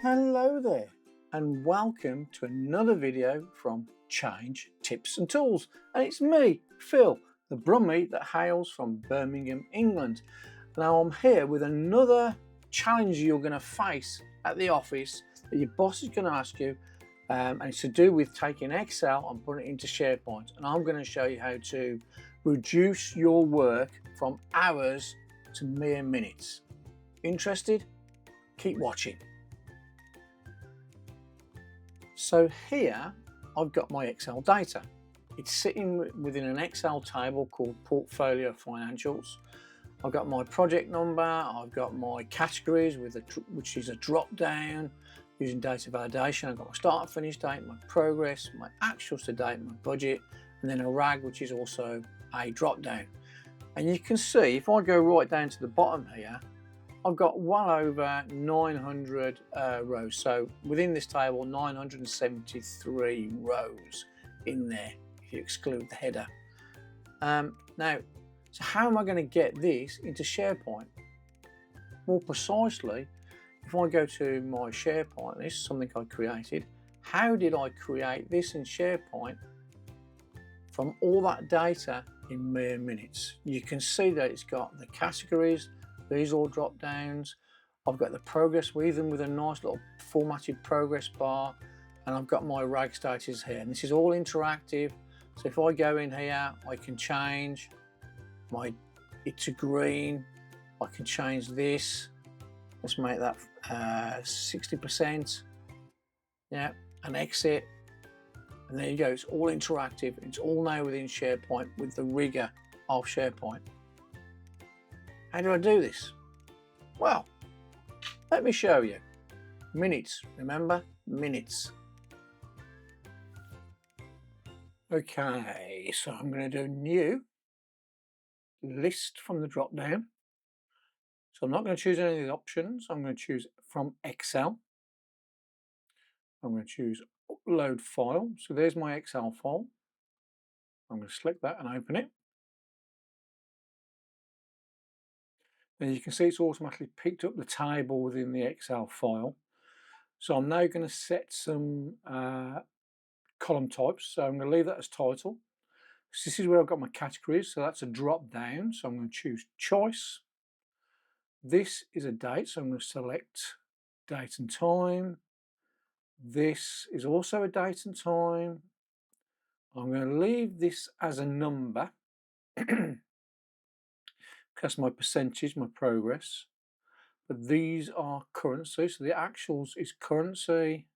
Hello there and welcome to another video from Change Tips and Tools, and it's me, Phil, the brummie that hails from Birmingham, England. Now I'm here with another challenge you're going to face at the office that your boss is going to ask you, and it's to do with taking Excel and putting it into SharePoint, and I'm going to show you how to reduce your work from hours to mere minutes. Interested? Keep watching. So here I've got my Excel data. It's sitting within an Excel table called Portfolio Financials. I've got my project number, I've got my categories which is a drop down using data validation. I've got my start and finish date, my progress, my actuals to date, my budget, and then a RAG, which is also a drop down. And you can see if I go right down to the bottom here, I've got well over 900 rows. So within this table, 973 rows in there, if you exclude the header. Now, so how am I going to get this into SharePoint? More precisely, if I go to my SharePoint list, something I created, how did I create this in SharePoint from all that data in mere minutes? You can see that it's got the categories, these all drop downs. I've got the progress with them with a nice little formatted progress bar, and I've got my RAG status here, and this is all interactive. So if I go in here, I can change it to green. I can change this. Let's make that 60%. Yeah, and exit. And there you go. It's all interactive. It's all now within SharePoint with the rigor of SharePoint. How do I do this? Well, let me show you. Minutes, remember? Minutes. Okay, so I'm going to do new list from the drop down. So I'm not going to choose any of the options. I'm going to choose from Excel. I'm going to choose upload file. So there's my Excel file. I'm going to select that and open it. And you can see it's automatically picked up the table within the Excel file. So I'm now going to set some column types. So I'm going to leave that as title. So this is where I've got my categories. So that's a drop down. So I'm going to choose choice. This is a date. So I'm going to select date and time. This is also a date and time. I'm going to leave this as a number. That's my percentage, my progress. But these are currency. So the actuals is currency,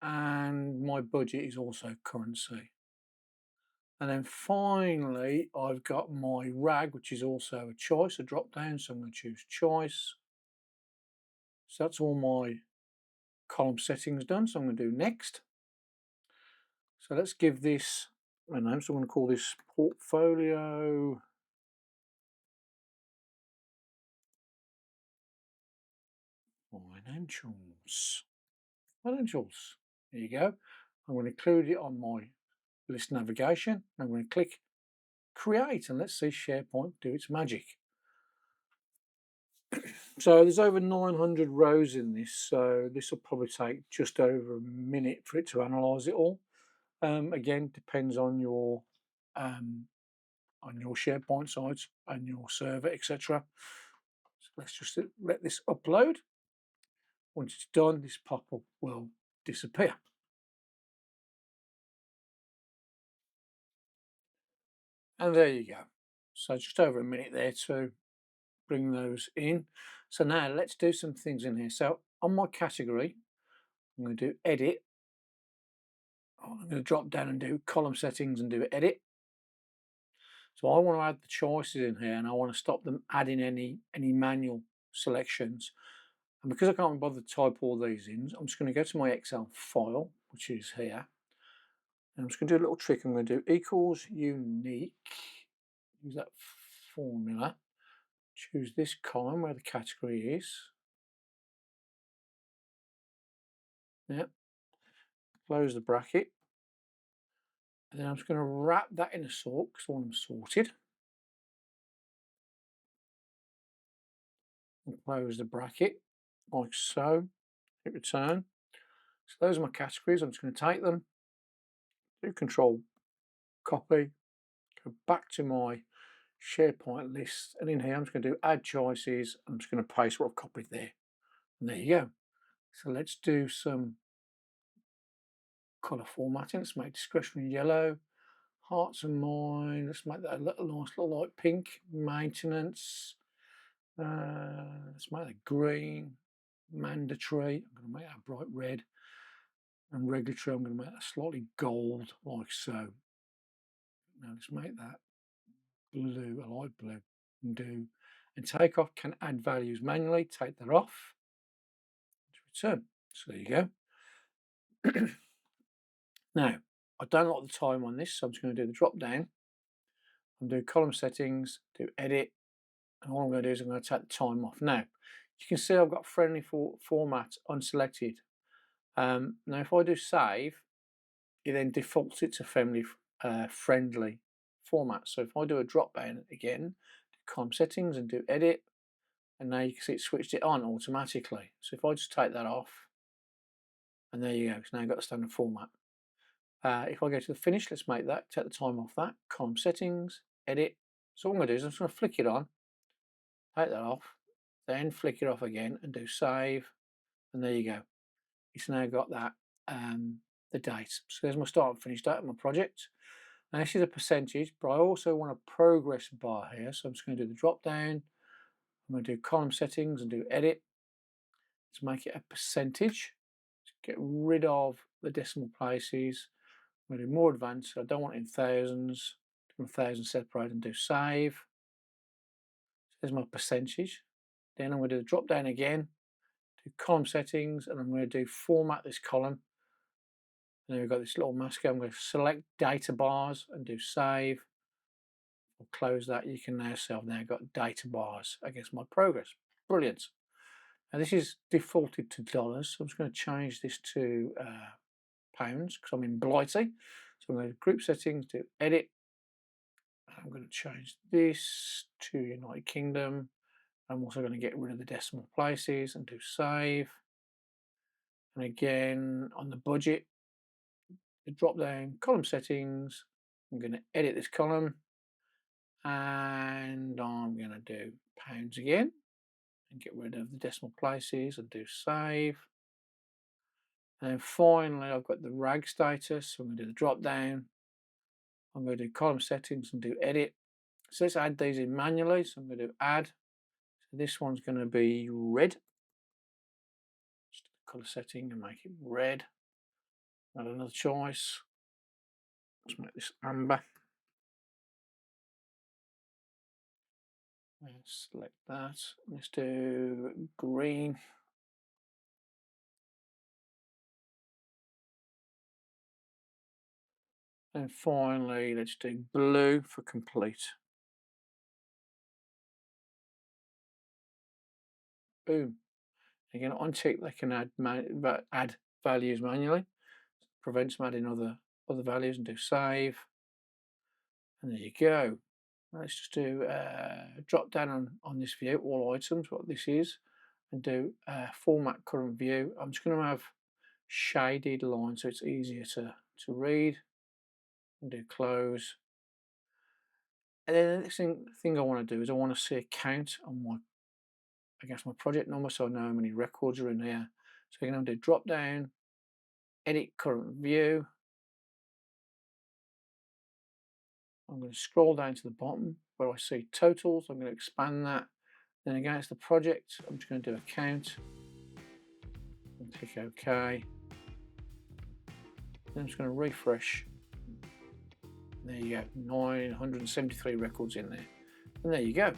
and my budget is also currency. And then finally, I've got my RAG, which is also a choice, a drop down. So I'm going to choose choice. So that's all my column settings done. So I'm going to do next. So let's give this a name. So I'm going to call this portfolio financials. There you go. I'm going to include it on my list navigation. I'm going to click create, and let's see SharePoint do its magic. So there's over 900 rows in this, so this will probably take just over a minute for it to analyze it all. Again, depends on your SharePoint sites and your server, etc. So let's just let this upload. Once it's done, this pop-up will disappear. And there you go. So just over a minute there to bring those in. So now let's do some things in here. So on my category, I'm going to do edit. I'm going to drop down and do column settings and do edit. So I want to add the choices in here, and I want to stop them adding any manual selections. And because I can't bother to type all these in, I'm just going to go to my Excel file, which is here. And I'm just going to do a little trick. I'm going to do equals unique. Use that formula. Choose this column where the category is. Yep. Close the bracket. And then I'm just going to wrap that in a sort because I want them sorted. And close the bracket like so. hit return. So those are my categories. I'm just going to take them, do Control copy, go back to my SharePoint list, and in here I'm just going to do add choices. I'm just going to paste what I've copied there, and there you go. So let's do some color formatting. Let's make discretionary yellow, hearts and mind. Let's make that a little nice little light pink. Maintenance. Let's make that green. Mandatory. I'm going to make that bright red. And regulatory, I'm going to make that slightly gold, like so. Now let's make that blue, a light blue, and take off. Can add values manually. Take that off. Return. So there you go. Now I don't like the time on this, so I'm just going to do the drop down and do column settings, do edit, and all I'm going to do is I'm going to take the time off. Now you can see I've got friendly format unselected. Now if I do save, it then defaults it to friendly format. So if I do a drop down again, do column settings and do edit, and now you can see it switched it on automatically. So if I just take that off, and there you go, it's now got the standard format. If I go to the finish, let's make that, take the time off that, column settings, edit. So what I'm going to do is I'm just going to flick it on, take that off, then flick it off again and do save, and there you go. It's now got that, the date. So there's my start and finish date of my project. Now this is a percentage, but I also want a progress bar here. So I'm just going to do the drop down. I'm going to do column settings and do edit. Let's make it a percentage. Let's get rid of the decimal places. I'm going to do more advanced. So I don't want it in thousands. Do 1,000 separate and do save. So there's my percentage. Then I'm going to do the drop down again. Do column settings, and I'm going to do format this column. And then we've got this little mask. I'm going to select data bars and do save. I'll close that. You can now see I've now got data bars against my progress. Brilliant. Now this is defaulted to dollars, so I'm just going to change this to pounds because I'm in Blighty. So I'm going to group settings, do edit. I'm going to change this to United Kingdom. I'm also going to get rid of the decimal places and do save. And again, on the budget, the drop down column settings, I'm going to edit this column, and I'm going to do pounds again and get rid of the decimal places and do save. And then finally I've got the rag status, so I'm going to do the drop down, I'm going to do column settings and do edit. So let's add these in manually. So I'm going to do add. So this one's going to be red. Just color setting and make it red. Add another choice. Let's make this amber. Let's select that. Let's do green. And finally, let's do blue for complete. Boom. Again, untick they can add values manually. Prevents them adding other values, and do save. And there you go. Let's just do drop down on this view, all items, what this is, and do format current view. I'm just going to have shaded lines so it's easier to read, and do close. And then the next thing I want to do is I want to see a count on my against my project number, so I know how many records are in here. So I'm going to do drop down, edit current view. I'm going to scroll down to the bottom where I see totals. I'm going to expand that. Then against the project, I'm just going to do a count and click OK. Then I'm just going to refresh. There you go, 973 records in there. And there you go.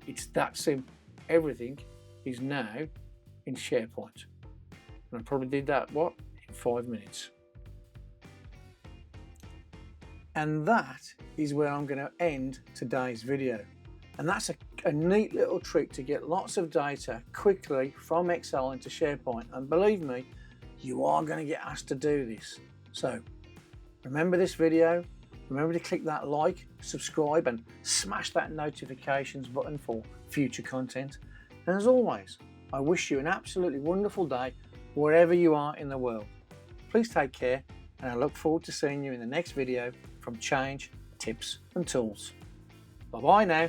It's that simple. Everything is now in SharePoint. And I probably did that, what, in 5 minutes. And that is where I'm going to end today's video. And that's a neat little trick to get lots of data quickly from Excel into SharePoint. And believe me, you are going to get asked to do this. So remember this video, remember to click that like, subscribe, and smash that notifications button for future content. And as always, I wish you an absolutely wonderful day wherever you are in the world. Please take care, and I look forward to seeing you in the next video from Change, Tips and Tools. Bye bye now.